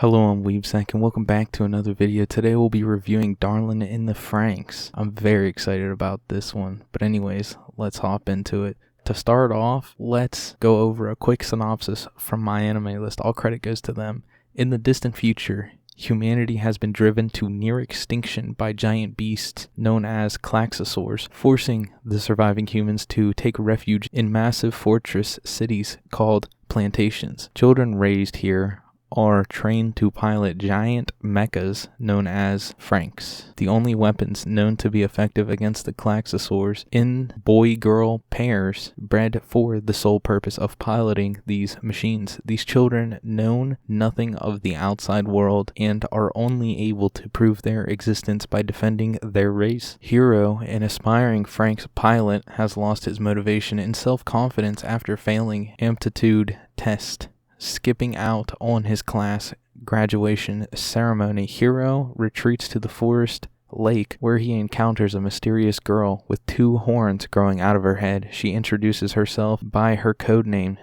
Hello, I'm WeebSack and welcome back to another video. Today we'll be reviewing Darling in the Franxx. I'm very excited about this one, but anyways, let's hop into it. To start off, let's go over a quick synopsis from my anime list. All credit goes to them. In the distant future, humanity has been driven to near extinction by giant beasts known as Klaxosaurs, forcing the surviving humans to take refuge in massive fortress cities called Plantations. Children raised here are trained to pilot giant mechas known as Franxx, the only weapons known to be effective against the Klaxosaurs in boy-girl pairs bred for the sole purpose of piloting these machines. These children know nothing of the outside world and are only able to prove their existence by defending their race. Hiro, an aspiring Franxx pilot, has lost his motivation and self-confidence after failing aptitude test. Skipping out on his class graduation ceremony, Hiro retreats to the forest lake where he encounters a mysterious girl with two horns growing out of her head. She introduces herself by her codename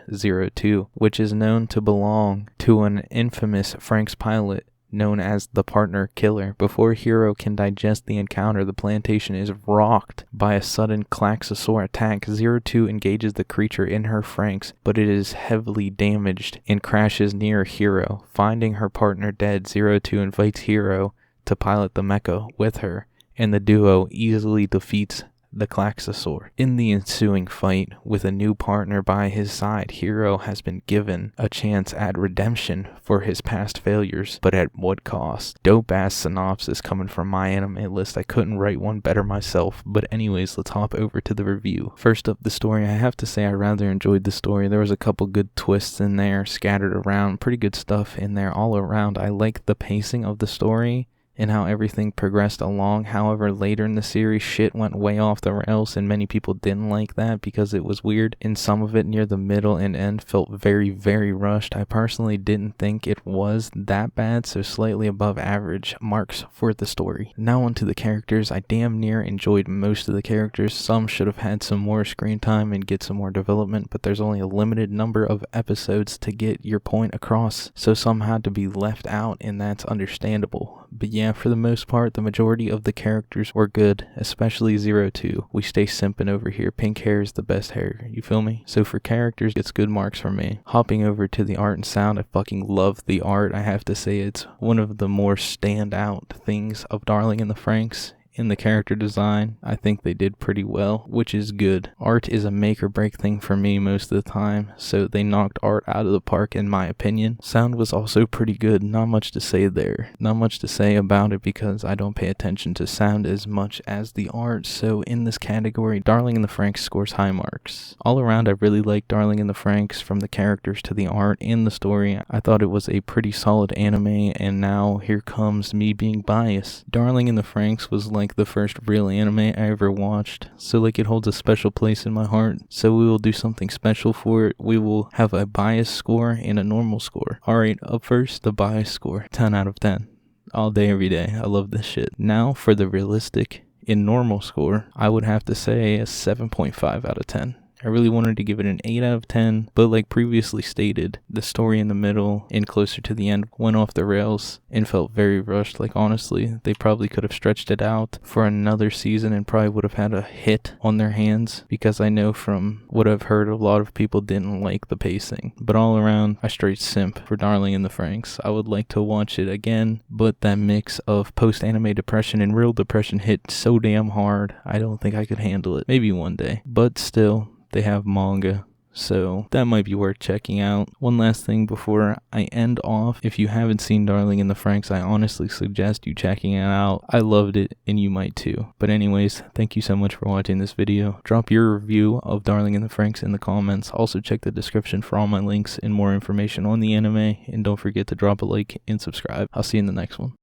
02, which is known to belong to an infamous Franxx pilot known as the Partner Killer. Before Hiro can digest the encounter, the plantation is rocked by a sudden Klaxosaur attack. 02 engages the creature in her Franxx, but it is heavily damaged and crashes near Hiro. Finding her partner dead, 02 invites Hiro to pilot the mecha with her, and the duo easily defeats the Klaxosaur. In the ensuing fight, with a new partner by his side, Hiro has been given a chance at redemption for his past failures, but at what cost? Dope ass synopsis coming from my anime list. I couldn't write one better myself, but anyways, let's hop over to the review. First up, the story. I have to say I rather enjoyed the story. There was a couple good twists in there scattered around, pretty good stuff in there all around. I like the pacing of the story and how everything progressed along. However, later in the series, shit went way off the rails, and many people didn't like that because it was weird, and some of it near the middle and end felt very, very rushed. I personally didn't think it was that bad, so slightly above average marks for the story. Now onto the characters. I damn near enjoyed most of the characters. Some should have had some more screen time and get some more development, but there's only a limited number of episodes to get your point across, so some had to be left out, and that's understandable. But yeah, for the most part, the majority of the characters were good, especially 02. We stay simping over here. Pink hair is the best hair, you feel me? So for characters, it's good marks for me. Hopping over to the art and sound, I fucking love the art. I have to say it's one of the more standout things of Darling in the Franxx. In the character design, I think they did pretty well, which is good. Art is a make or break thing for me most of the time, so they knocked art out of the park in my opinion. Sound was also pretty good. Not much to say there. Not much to say about it because I don't pay attention to sound as much as the art, so in this category, Darling in the Franxx scores high marks. All around, I really liked Darling in the Franxx, from the characters to the art and the story. I thought it was a pretty solid anime, and now here comes me being biased. Darling in the Franxx was like the first real anime I ever watched, so it holds a special place in my heart. So we will do something special for it. We will have a bias score and a normal score. Alright, up first, the bias score. 10 out of 10. All day, every day. I love this shit. Now for the realistic and normal score, I would have to say a 7.5 out of 10. I really wanted to give it an 8 out of 10, but like previously stated, the story in the middle and closer to the end went off the rails and felt very rushed. Like honestly, they probably could have stretched it out for another season and probably would have had a hit on their hands, because I know from what I've heard, a lot of people didn't like the pacing. But all around, I straight simp for Darling in the Franxx. I would like to watch it again, but that mix of post-anime depression and real depression hit so damn hard, I don't think I could handle it. Maybe one day, but still, they have manga, so that might be worth checking out. One last thing before I end off, if you haven't seen Darling in the Franxx, I honestly suggest you checking it out. I loved it, and you might too. But anyways, thank you so much for watching this video. Drop your review of Darling in the Franxx in the comments. Also check the description for all my links and more information on the anime, and don't forget to drop a like and subscribe. I'll see you in the next one.